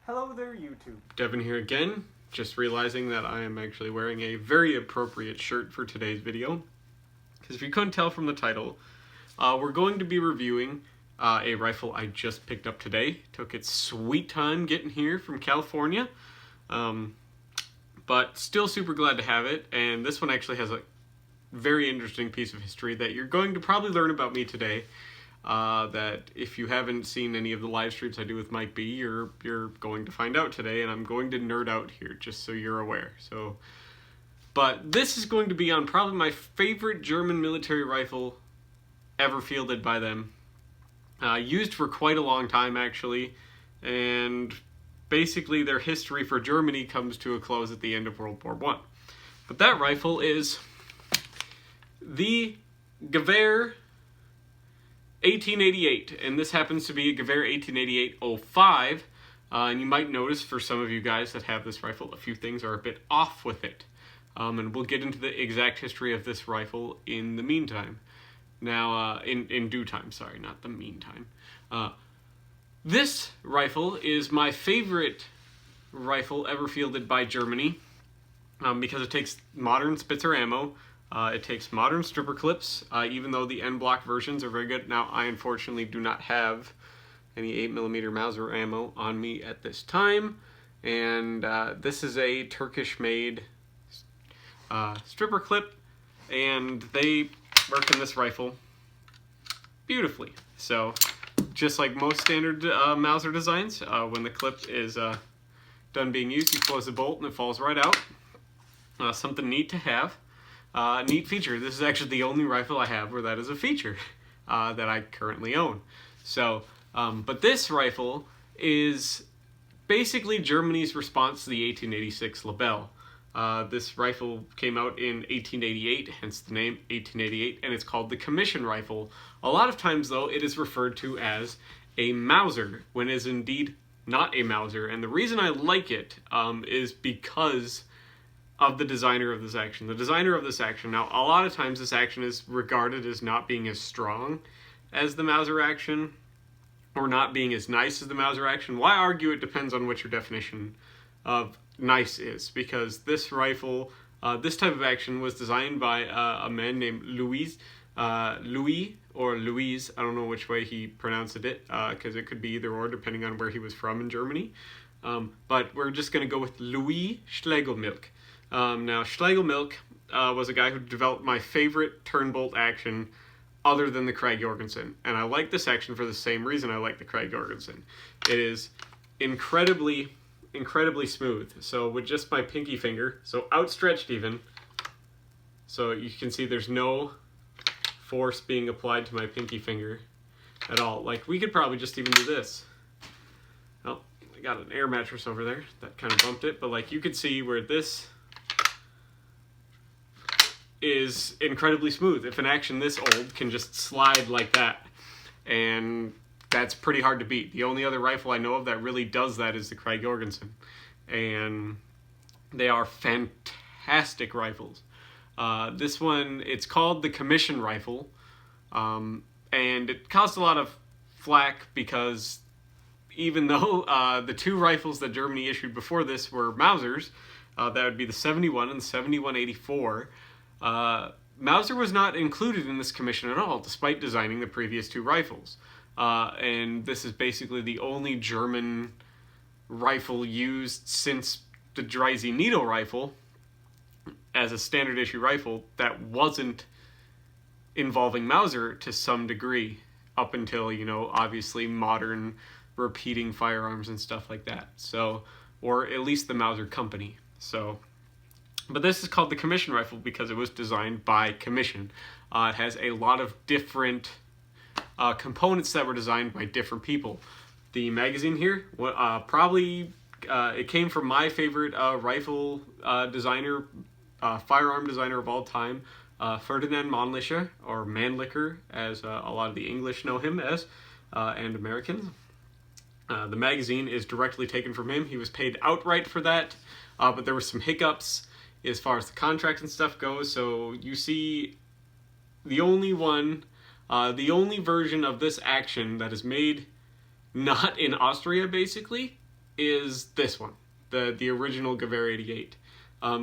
Hello there, YouTube. Devin here again, just realizing that I am actually wearing a very appropriate shirt for today's video. Because if you couldn't tell from the title, we're going to be reviewing a rifle I just picked up today. Took its sweet time getting here from California, but still super glad to have it. And this one actually has a very interesting piece of history that you're going to probably learn about me today. That if you haven't seen any of the live streams I do with Mike B, you're going to find out today, and I'm going to nerd out here just so you're aware. But this is going to be on probably my favorite German military rifle ever fielded by them. Used for quite a long time actually, and basically their history for Germany comes to a close at the end of World War I. But that rifle is the Gewehr 1888, and this happens to be a Gewehr 1888-05, and you might notice for some of you guys that have this rifle, a few things are a bit off with it, and we'll get into the exact history of this rifle in the meantime. Now, in due time, sorry, not the meantime. This rifle is my favorite rifle ever fielded by Germany, because it takes modern Spitzer ammo. It takes modern stripper clips, even though the N-block versions are very good. Now, I unfortunately do not have any 8mm Mauser ammo on me at this time, and this is a Turkish-made stripper clip, and they work in this rifle beautifully. So, just like most standard Mauser designs, when the clip is done being used, you close the bolt and it falls right out. Something neat to have. Neat feature. This is actually the only rifle I have where that is a feature that I currently own. So, but this rifle is basically Germany's response to the 1886 Lebel. This rifle came out in 1888, hence the name 1888, and it's called the commission rifle. A lot of times, though, it is referred to as a Mauser, when it is indeed not a Mauser. And the reason I like it is because of the designer of this action. The designer of this action, now a lot of times this action is regarded as not being as strong as the Mauser action, or not being as nice as the Mauser action. Well, I argue it depends on what your definition of nice is, because this rifle, this type of action was designed by a man named Louis, I don't know which way he pronounced it, because it could be either or depending on where he was from in Germany. But we're just going to go with Louis Schlegelmilch. Now, Schlegelmilch was a guy who developed my favorite turn-bolt action other than the Krag Jorgensen. And I like this action for the same reason I like the Krag Jorgensen. It is incredibly smooth. So with just my pinky finger, so outstretched even, so you can see there's no force being applied to my pinky finger at all. Like, we could probably just even do this. Oh, I got an air mattress over there. That kind of bumped it. But like, you could see where this is incredibly smooth. If an action this old can just slide like that, and that's pretty hard to beat. The only other rifle I know of that really does that is the Krag Jorgensen, and they are fantastic rifles. This one, it's called the commission rifle, and it caused a lot of flack because even though the two rifles that Germany issued before this were Mausers, that would be the 71 and the 7184, Mauser was not included in this commission at all, despite designing the previous two rifles. And this is basically the only German rifle used since the Dreise Needle rifle as a standard issue rifle that wasn't involving Mauser to some degree, up until, you know, obviously modern repeating firearms and stuff like that. So, or at least the Mauser company. So, but this is called the commission rifle because it was designed by commission. It has a lot of different components that were designed by different people. The magazine here, probably it came from my favorite rifle designer, firearm designer of all time, Ferdinand Mannlicher, or Mannlicher, as a lot of the English know him as, and Americans. The magazine is directly taken from him. He was paid outright for that, but there were some hiccups as far as the contract and stuff goes. So you see, the only version of this action that is made not in Austria, basically, is this one, the original Gewehr 88.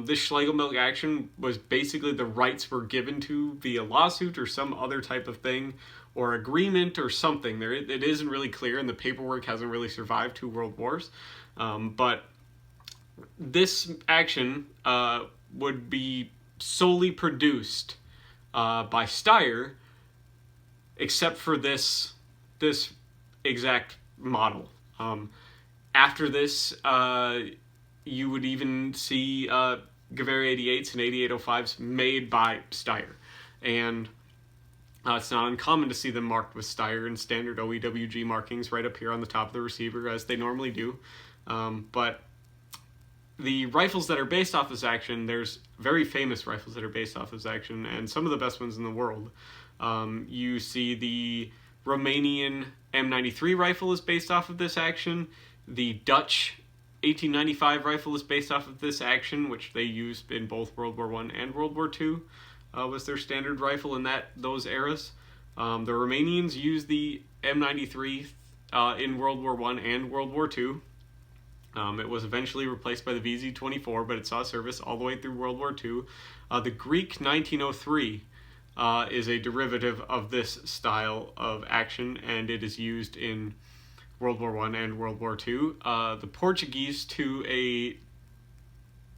This Schlegelmilch action was basically the rights were given to via lawsuit or some other type of thing, or agreement or something. It isn't really clear, and the paperwork hasn't really survived 2 world wars. But this action would be solely produced by Steyr, except for this exact model. After this, you would even see Gewehr 88s and 8805s made by Steyr. And it's not uncommon to see them marked with Steyr and standard OEWG markings right up here on the top of the receiver, as they normally do. But the rifles that are based off this action, there's very famous rifles that are based off this action, and some of the best ones in the world. You see the Romanian M93 rifle is based off of this action. The Dutch 1895 rifle is based off of this action, which they used in both World War I and World War II. Was their standard rifle in those eras. The Romanians used the M93 in World War I and World War II. It was eventually replaced by the VZ-24, but it saw service all the way through World War II. The Greek 1903 is a derivative of this style of action, and it is used in World War I and World War II. The Portuguese, to a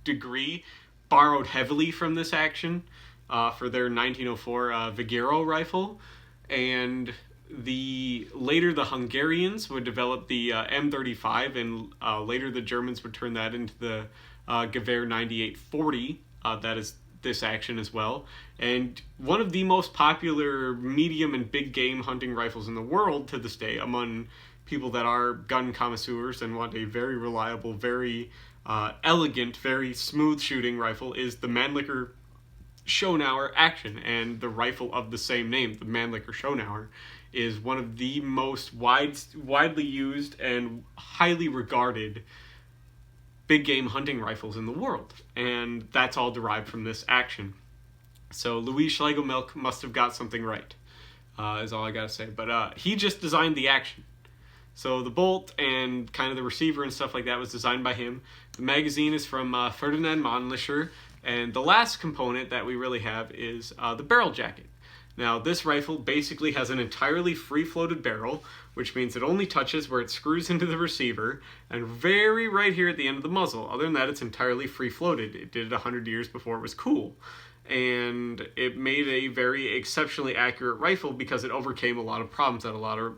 degree, borrowed heavily from this action for their 1904 Vigero rifle, and later the Hungarians would develop the M35, and later the Germans would turn that into the Gewehr 9840. That is this action as well, and one of the most popular medium and big game hunting rifles in the world to this day among people that are gun connoisseurs and want a very reliable, very elegant, very smooth shooting rifle is the Mannlicher Schonauer action, and the rifle of the same name, the Mannlicher Schonauer, is one of the most widely used and highly regarded big game hunting rifles in the world, and that's all derived from this action. So Louis Schlegelmilch must have got something right, is all I gotta say. But he just designed the action. So the bolt and kind of the receiver and stuff like that was designed by him. The magazine is from Ferdinand Mannlicher, and the last component that we really have is the barrel jacket. Now, this rifle basically has an entirely free-floated barrel, which means it only touches where it screws into the receiver, and very right here at the end of the muzzle. Other than that, it's entirely free-floated. It did it 100 years before it was cool. And it made a very exceptionally accurate rifle because it overcame a lot of problems that a lot of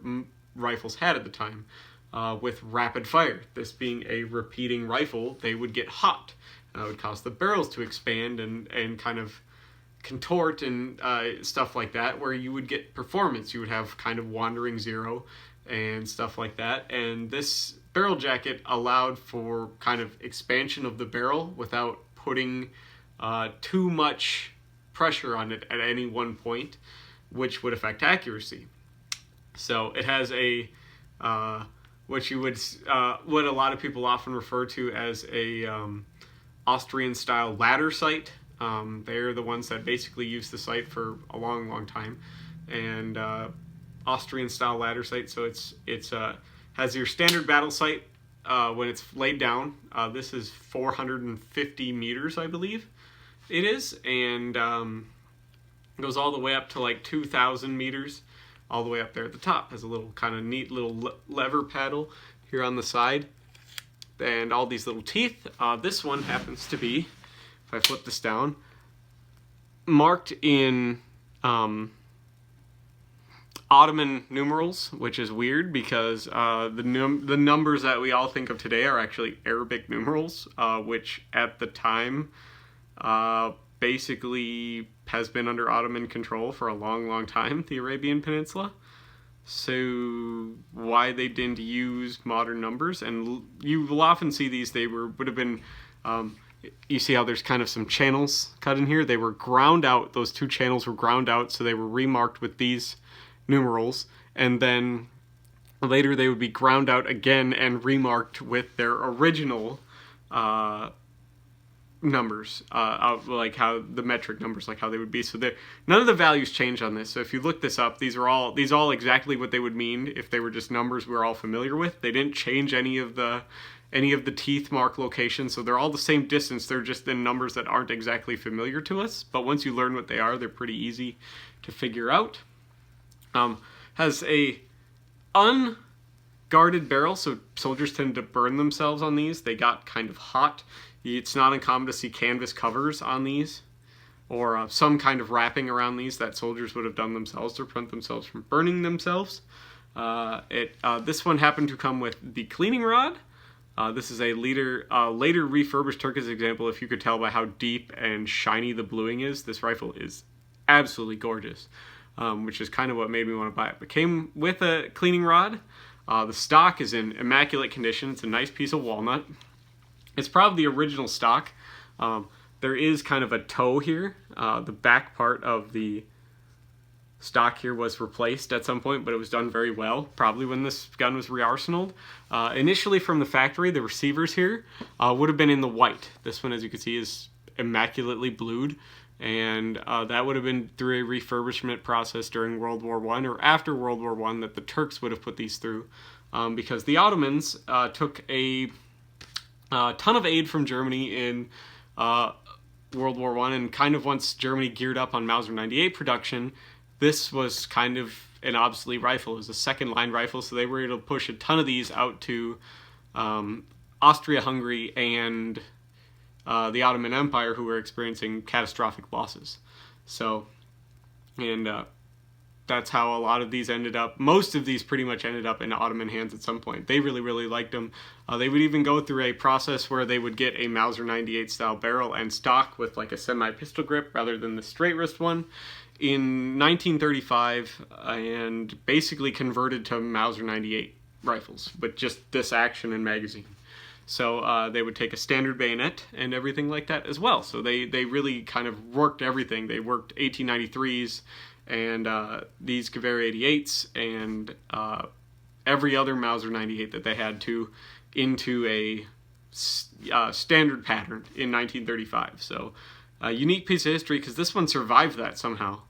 rifles had at the time with rapid fire. This being a repeating rifle, they would get hot. And that would cause the barrels to expand and kind of contort and stuff like that, where you would get performance. You would have kind of wandering zero and stuff like that. And this barrel jacket allowed for kind of expansion of the barrel without putting too much pressure on it at any one point, which would affect accuracy. So it has a what a lot of people often refer to as a Austrian style ladder sight. They're the ones that basically use the sight for a long, long time, and Austrian style ladder sight. So it's has your standard battle sight when it's laid down. This is 450 meters, I believe it is, and goes all the way up to like 2,000 meters, all the way up there at the top. Has a little kind of neat little lever paddle here on the side, and all these little teeth. This one happens to be, if I flip this down, marked in Ottoman numerals, which is weird because the numbers that we all think of today are actually Arabic numerals, which at the time basically has been under Ottoman control for a long, long time, the Arabian Peninsula. So why they didn't use modern numbers, and you will often see these, would have been, you see how there's kind of some channels cut in here? They were ground out, those two channels were ground out, so they were remarked with these numerals, and then later they would be ground out again and remarked with their original numbers, like how the metric numbers, like how they would be. So none of the values change on this. So if you look this up, these all exactly what they would mean if they were just numbers we're all familiar with. They didn't change any of the any of the teeth mark locations, so they're all the same distance. They're just in numbers that aren't exactly familiar to us, but once you learn what they are, they're pretty easy to figure out. Has a unguarded barrel, so soldiers tend to burn themselves on these. They got kind of hot. It's not uncommon to see canvas covers on these, or some kind of wrapping around these that soldiers would have done themselves to prevent themselves from burning themselves. This one happened to come with the cleaning rod. This is a later refurbished Turkish example. If you could tell by how deep and shiny the bluing is, this rifle is absolutely gorgeous, which is kind of what made me want to buy it. It came with a cleaning rod. The stock is in immaculate condition. It's a nice piece of walnut. It's probably the original stock. There is kind of a toe here. The back part of the stock here was replaced at some point, but it was done very well, probably when this gun was re-arsenaled. Initially from the factory, the receivers here would have been in the white. This one, as you can see, is immaculately blued, and that would have been through a refurbishment process during World War I or after World War I that the Turks would have put these through, because the Ottomans took a ton of aid from Germany in World War I, and kind of once Germany geared up on Mauser 98 production, this was kind of an obsolete rifle. It was a second-line rifle, so they were able to push a ton of these out to Austria-Hungary and the Ottoman Empire, who were experiencing catastrophic losses. So, and that's how a lot of these ended up. Most of these pretty much ended up in Ottoman hands at some point. They really, really liked them. They would even go through a process where they would get a Mauser 98 style barrel and stock with like a semi-pistol grip rather than the straight wrist one in 1935, and basically converted to Mauser 98 rifles, but just this action and magazine. So they would take a standard bayonet and everything like that as well. So they really kind of worked everything. They worked 1893s and these Gewehr 88s and every other Mauser 98 that they had to into a standard pattern in 1935. So a unique piece of history, because this one survived that somehow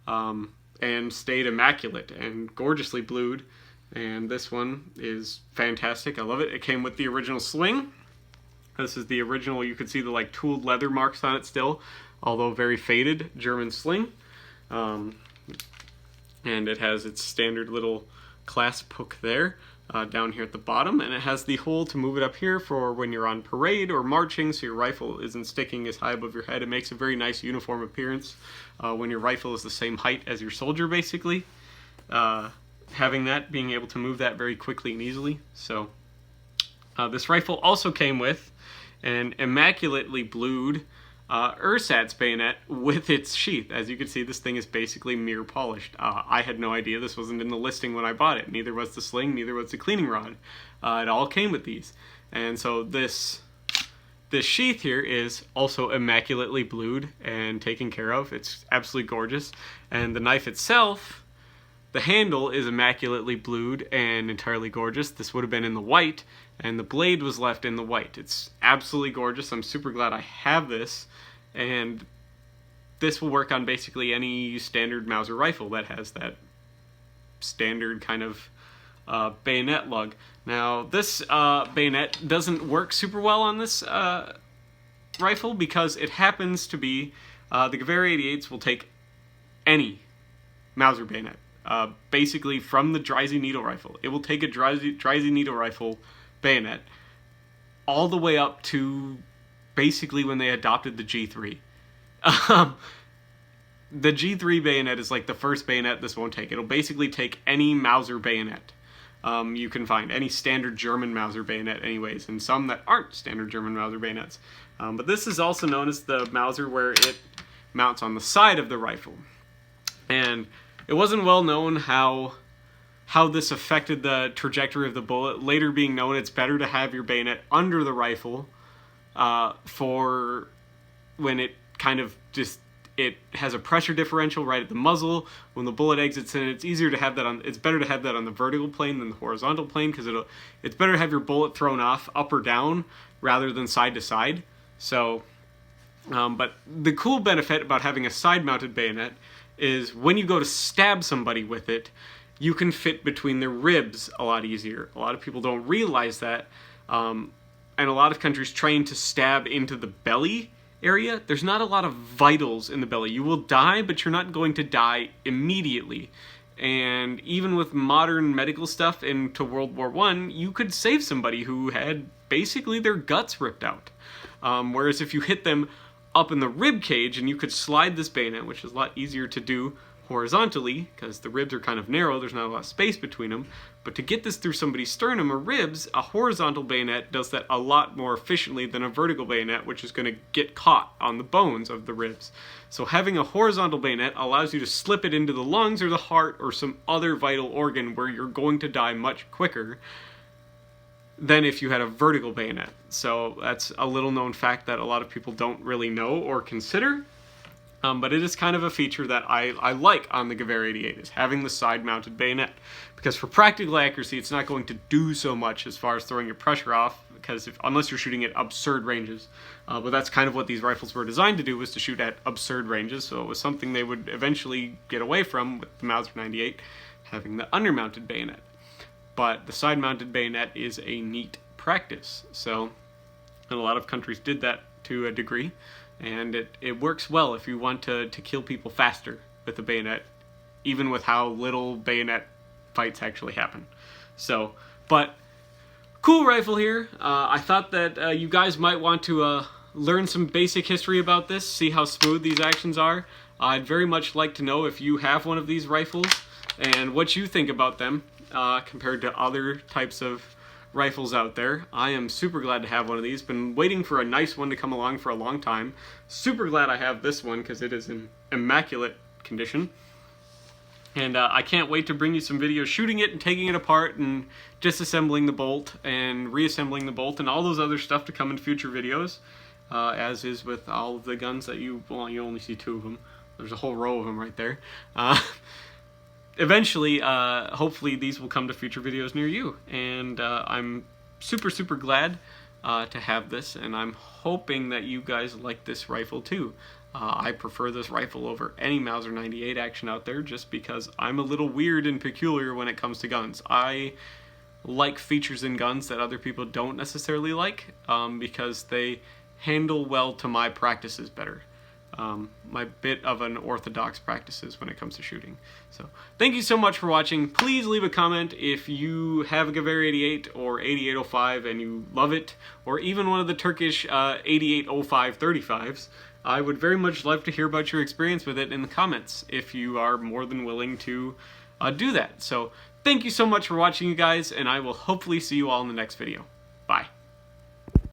and stayed immaculate and gorgeously blued. And this one is fantastic. I love it. It came with the original Sling. This is the original. You could see the like tooled leather marks on it still, although very faded German Sling. And it has its standard little clasp hook there down here at the bottom, and it has the hole to move it up here for when you're on parade or marching, so your rifle isn't sticking as high above your head. It makes a very nice uniform appearance when your rifle is the same height as your soldier, basically. Having that, being able to move that very quickly and easily. So this rifle also came with an immaculately blued ersatz bayonet with its sheath. As you can see, this thing is basically mirror polished. I had no idea. This wasn't in the listing when I bought it. Neither was the Sling, neither was the cleaning rod. It all came with these. And so this sheath here is also immaculately blued and taken care of. It's absolutely gorgeous. And the knife itself, the handle is immaculately blued and entirely gorgeous. This would have been in the white, and the blade was left in the white. It's absolutely gorgeous. I'm super glad I have this, and this will work on basically any standard Mauser rifle that has that standard kind of bayonet lug. Now, this bayonet doesn't work super well on this rifle because it happens to be the Gewehr 88s will take any Mauser bayonet. Basically from the Dreisig needle rifle. It will take a Dreisig needle rifle bayonet all the way up to basically when they adopted the G3. The G3 bayonet is like the first bayonet this won't take. It'll basically take any Mauser bayonet you can find, any standard German Mauser bayonet anyways, and some that aren't standard German Mauser bayonets. But this is also known as the Mauser where it mounts on the side of the rifle. And it wasn't well known how this affected the trajectory of the bullet. Later being known, it's better to have your bayonet under the rifle for when it kind of just, it has a pressure differential right at the muzzle. When the bullet exits in, it's easier to have that on, it's better to have that on the vertical plane than the horizontal plane, because it's better to have your bullet thrown off up or down rather than side to side. So, but the cool benefit about having a side-mounted bayonet is when you go to stab somebody with it, you can fit between their ribs a lot easier. A lot of people don't realize that. and a lot of countries train to stab into the belly area, there's not a lot of vitals in the belly. You will die, but you're not going to die immediately. And even with modern medical stuff into World War I, you could save somebody who had basically their guts ripped out. Whereas if you hit them up in the rib cage and you could slide this bayonet, which is a lot easier to do horizontally because the ribs are kind of narrow, there's not a lot of space between them, but to get this through somebody's sternum or ribs, a horizontal bayonet does that a lot more efficiently than a vertical bayonet, which is going to get caught on the bones of the ribs. So having a horizontal bayonet allows you to slip it into the lungs or the heart or some other vital organ where you're going to die much quicker than if you had a vertical bayonet. So that's a little known fact that a lot of people don't really know or consider. But it is kind of a feature that I like on the Gewehr 88, is having the side-mounted bayonet. Because for practical accuracy, it's not going to do so much as far as throwing your pressure off, because unless you're shooting at absurd ranges. But that's kind of what these rifles were designed to do, was to shoot at absurd ranges, so it was something they would eventually get away from with the Mauser 98, having the undermounted bayonet. But the side-mounted bayonet is a neat practice, so and a lot of countries did that to a degree. And it works well if you want to kill people faster with the bayonet, even with how little bayonet fights actually happen. So, but cool rifle here. I thought that you guys might want to learn some basic history about this, see how smooth these actions are. I'd very much like to know if you have one of these rifles and what you think about them compared to other types of rifles out there. I am super glad to have one of these. Been waiting for a nice one to come along for a long time. Super glad I have this one because it is in immaculate condition. And I can't wait to bring you some videos shooting it and taking it apart and disassembling the bolt and reassembling the bolt and all those other stuff to come in future videos. As is with all of the guns that you only see two of them. There's a whole row of them right there. Eventually, hopefully these will come to future videos near you, and I'm super glad to have this, and I'm hoping that you guys like this rifle too. I prefer this rifle over any Mauser 98 action out there just because I'm a little weird and peculiar when it comes to guns. I like features in guns that other people don't necessarily like because they handle well to my practices better. My bit of an orthodox practices when it comes to shooting. So thank you so much for watching. Please leave a comment if you have a Gewehr 88 or 8805 and you love it, or even one of the Turkish 8805 35s. I would very much love to hear about your experience with it in the comments if you are more than willing to do that. So thank you so much for watching, you guys, and I will hopefully see you all in the next video.